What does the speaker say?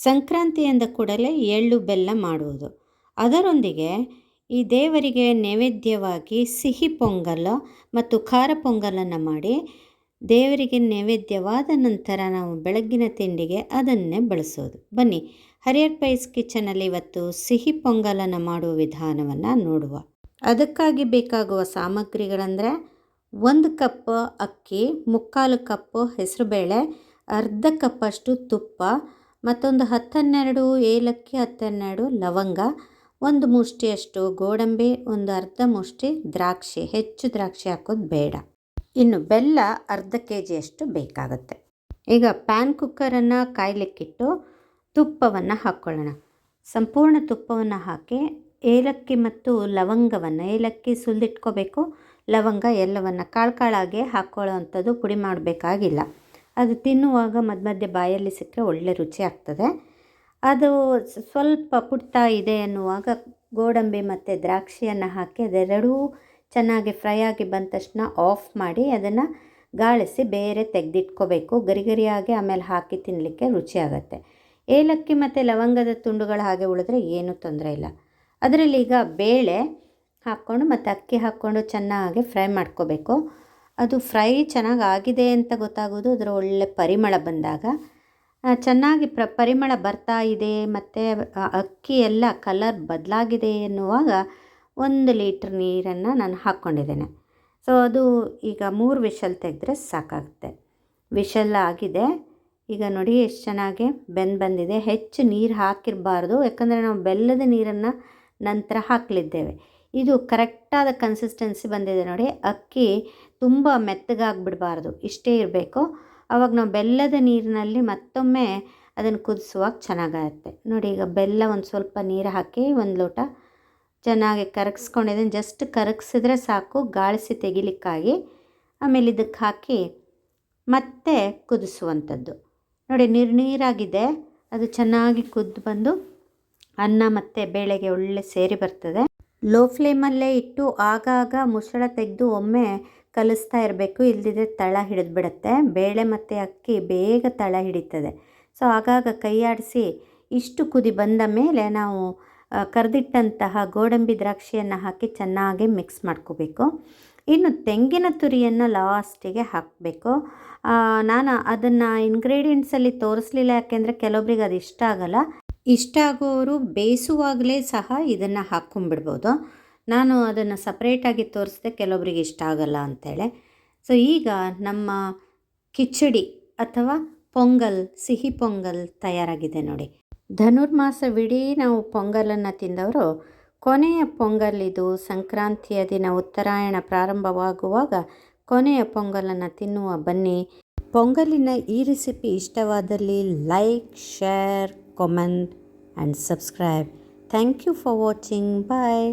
ಸಂಕ್ರಾಂತಿ ಎಂದ ಕೂಡಲೇ ಎಳ್ಳು ಬೆಲ್ಲ ಮಾಡುವುದು. ಅದರೊಂದಿಗೆ ಈ ದೇವರಿಗೆ ನೈವೇದ್ಯವಾಗಿ ಸಿಹಿ ಪೊಂಗಲ್ ಮತ್ತು ಖಾರ ಪೊಂಗಲನ್ನು ಮಾಡಿ ದೇವರಿಗೆ ನೈವೇದ್ಯವಾದ ನಂತರ ನಾವು ಬೆಳಗ್ಗಿನ ತಿಂಡಿಗೆ ಅದನ್ನೇ ಬಳಸೋದು. ಬನ್ನಿ, ಹರಿಯರ್ ಪೈಸ್ ಕಿಚನಲ್ಲಿ ಇವತ್ತು ಸಿಹಿ ಪೊಂಗಲನ್ನು ಮಾಡುವ ವಿಧಾನವನ್ನು ನೋಡುವ. ಅದಕ್ಕಾಗಿ ಬೇಕಾಗುವ ಸಾಮಗ್ರಿಗಳಂದರೆ 1 ಕಪ್ ಅಕ್ಕಿ, 3/4 ಕಪ್ ಹೆಸರುಬೇಳೆ, ಅರ್ಧ ಕಪ್ಪಷ್ಟು ತುಪ್ಪ, ಮತ್ತೊಂದು 10-12 ಏಲಕ್ಕಿ, 10-12 ಲವಂಗ, 1 ಮುಷ್ಟಿಯಷ್ಟು ಗೋಡಂಬಿ, ಒಂದು ಅರ್ಧ ಮುಷ್ಟಿ ದ್ರಾಕ್ಷಿ. ಹೆಚ್ಚು ದ್ರಾಕ್ಷಿ ಹಾಕೋದು ಬೇಡ. ಇನ್ನು ಬೆಲ್ಲ ಅರ್ಧ kgಯಷ್ಟು ಬೇಕಾಗುತ್ತೆ. ಈಗ ಪ್ಯಾನ್ ಕುಕ್ಕರನ್ನು ಕಾಯ್ಲಿಕ್ಕಿಟ್ಟು ತುಪ್ಪವನ್ನು ಹಾಕ್ಕೊಳ್ಳೋಣ. ಸಂಪೂರ್ಣ ತುಪ್ಪವನ್ನು ಹಾಕಿ ಏಲಕ್ಕಿ ಮತ್ತು ಲವಂಗವನ್ನು, ಏಲಕ್ಕಿ ಸುಲಿದಿಟ್ಕೋಬೇಕು, ಲವಂಗ ಎಲ್ಲವನ್ನು ಕಾಳಾಗೆ ಹಾಕ್ಕೊಳ್ಳೋ ಅಂಥದ್ದು, ಪುಡಿ ಮಾಡಬೇಕಾಗಿಲ್ಲ. ಅದು ತಿನ್ನುವಾಗ ಮಧ್ಯೆ ಬಾಯಲ್ಲಿ ಸಿಕ್ಕರೆ ಒಳ್ಳೆ ರುಚಿ ಆಗ್ತದೆ. ಅದು ಸ್ವಲ್ಪ ಪುಡ್ತಾ ಇದೆ ಅನ್ನುವಾಗ ಗೋಡಂಬಿ ಮತ್ತು ದ್ರಾಕ್ಷಿಯನ್ನು ಹಾಕಿ ಅದೆರಡೂ ಚೆನ್ನಾಗಿ ಫ್ರೈ ಆಗಿ ಬಂದ ತಕ್ಷಣ ಆಫ್ ಮಾಡಿ ಅದನ್ನು ಗಾಳಿಸಿ ಬೇರೆ ತೆಗೆದಿಟ್ಕೋಬೇಕು. ಗರಿಗರಿಯಾಗಿ ಆಮೇಲೆ ಹಾಕಿ ತಿನ್ನಲಿಕ್ಕೆ ರುಚಿ ಆಗುತ್ತೆ. ಏಲಕ್ಕಿ ಮತ್ತು ಲವಂಗದ ತುಂಡುಗಳು ಹಾಗೆ ಉಳಿದ್ರೆ ಏನೂ ತೊಂದರೆ ಇಲ್ಲ. ಅದರಲ್ಲಿ ಈಗ ಬೇಳೆ ಹಾಕ್ಕೊಂಡು ಮತ್ತು ಅಕ್ಕಿ ಹಾಕ್ಕೊಂಡು ಚೆನ್ನಾಗಿ ಫ್ರೈ ಮಾಡ್ಕೋಬೇಕು. ಅದು ಫ್ರೈ ಚೆನ್ನಾಗಿ ಆಗಿದೆ ಅಂತ ಗೊತ್ತಾಗೋದು ಅದರ ಒಳ್ಳೆ ಪರಿಮಳ ಬಂದಾಗ. ಚೆನ್ನಾಗಿ ಪರಿಮಳ ಬರ್ತಾ ಇದೆ ಮತ್ತು ಅಕ್ಕಿ ಎಲ್ಲ ಕಲರ್ ಬದಲಾಗಿದೆ ಎನ್ನುವಾಗ 1 ಲೀಟ್ರ್ ನೀರನ್ನು ನಾನು ಹಾಕ್ಕೊಂಡಿದ್ದೇನೆ. ಸೊ ಅದು ಈಗ 3 ವಿಷಲ್ ತೆಗೆದ್ರೆ ಸಾಕಾಗುತ್ತೆ. ವಿಷಲ್ ಆಗಿದೆ. ಈಗ ನೋಡಿ ಎಷ್ಟು ಚೆನ್ನಾಗಿ ಬಂದಿದೆ. ಹೆಚ್ಚು ನೀರು ಹಾಕಿರಬಾರ್ದು, ಯಾಕಂದರೆ ನಾವು ಬೆಲ್ಲದ ನೀರನ್ನು ನಂತರ ಹಾಕಲಿದ್ದೇವೆ. ಇದು ಕರೆಕ್ಟಾದ ಕನ್ಸಿಸ್ಟೆನ್ಸಿ ಬಂದಿದೆ ನೋಡಿ. ಅಕ್ಕಿ ತುಂಬ ಮೆತ್ತಗಾಗಿಬಿಡಬಾರ್ದು, ಇಷ್ಟೇ ಇರಬೇಕು. ಆವಾಗ ನಾವು ಬೆಲ್ಲದ ನೀರಿನಲ್ಲಿ ಮತ್ತೊಮ್ಮೆ ಅದನ್ನು ಕುದಿಸುವಾಗ ಚೆನ್ನಾಗಾಗುತ್ತೆ ನೋಡಿ. ಈಗ ಬೆಲ್ಲ ಒಂದು ಸ್ವಲ್ಪ ನೀರು ಹಾಕಿ 1 ಲೋಟ ಚೆನ್ನಾಗಿ ಕರಗಿಸ್ಕೊಂಡಿದ್ದೀನಿ. ಜಸ್ಟ್ ಕರಗಿಸಿದ್ರೆ ಸಾಕು, ಗಾಳಿಸಿ ತೆಗಿಲಿಕ್ಕಾಗಿ. ಆಮೇಲೆ ಇದಕ್ಕೆ ಹಾಕಿ ಮತ್ತೆ ಕುದಿಸುವಂಥದ್ದು ನೋಡಿ. ನೀರಾಗಿದೆ, ಅದು ಚೆನ್ನಾಗಿ ಕುದ್ದು ಬಂದು ಅನ್ನ ಮತ್ತು ಬೇಳೆಗೆ ಒಳ್ಳೆ ಸೇರಿ ಬರ್ತದೆ. ಲೋ ಫ್ಲೇಮಲ್ಲೇ ಇಟ್ಟು ಆಗಾಗ ಮುಚ್ಚಳ ತೆಗೆದು ಒಮ್ಮೆ ಕಲಿಸ್ತಾ ಇರಬೇಕು, ಇಲ್ಲದಿದ್ದರೆ ತಳ ಹಿಡಿದ್ಬಿಡುತ್ತೆ. ಬೇಳೆ ಮತ್ತು ಅಕ್ಕಿ ಬೇಗ ತಳ ಹಿಡಿತದೆ. ಸೊ ಆಗಾಗ ಕೈಯಾಡಿಸಿ ಇಷ್ಟು ಕುದಿ ಬಂದ ಮೇಲೆ ನಾವು ಕರೆದಿಟ್ಟಂತಹ ಗೋಡಂಬಿ ದ್ರಾಕ್ಷಿಯನ್ನು ಹಾಕಿ ಚೆನ್ನಾಗಿ ಮಿಕ್ಸ್ ಮಾಡ್ಕೋಬೇಕು. ಇನ್ನು ತೆಂಗಿನ ತುರಿಯನ್ನು ಲಾಸ್ಟಿಗೆ ಹಾಕಬೇಕು. ನಾನು ಅದನ್ನು ಇಂಗ್ರೀಡಿಯೆಂಟ್ಸಲ್ಲಿ ತೋರಿಸ್ಲಿಲ್ಲ, ಯಾಕೆಂದರೆ ಕೆಲವೊಬ್ರಿಗೆ ಅದು ಇಷ್ಟ ಆಗಲ್ಲ. ಇಷ್ಟ ಆಗೋರು ಬೇಯಿಸುವಾಗಲೇ ಸಹ ಇದನ್ನು ಹಾಕ್ಕೊಂಬಿಡ್ಬೋದು. ನಾನು ಅದನ್ನು ಸಪ್ರೇಟಾಗಿ ತೋರಿಸಿದೆ, ಕೆಲವೊಬ್ರಿಗೆ ಇಷ್ಟ ಆಗಲ್ಲ ಅಂಥೇಳಿ. ಸೊ ಈಗ ನಮ್ಮ ಕಿಚಡಿ ಅಥವಾ ಪೊಂಗಲ್, ಸಿಹಿ ಪೊಂಗಲ್ ತಯಾರಾಗಿದೆ ನೋಡಿ. ಧನುರ್ಮಾಸವಿಡೀ ನಾವು ಪೊಂಗಲನ್ನು ತಿಂದವರು ಕೊನೆಯ ಪೊಂಗಲ್ ಇದು. ಸಂಕ್ರಾಂತಿಯ ದಿನ ಉತ್ತರಾಯಣ ಪ್ರಾರಂಭವಾಗುವಾಗ ಕೊನೆಯ ಪೊಂಗಲನ್ನು ತಿನ್ನುವ. ಬನ್ನಿ. ಪೊಂಗಲಿನ ಈ ರೆಸಿಪಿ ಇಷ್ಟವಾದಲ್ಲಿ like, share, comment and subscribe. Thank you for watching. Bye.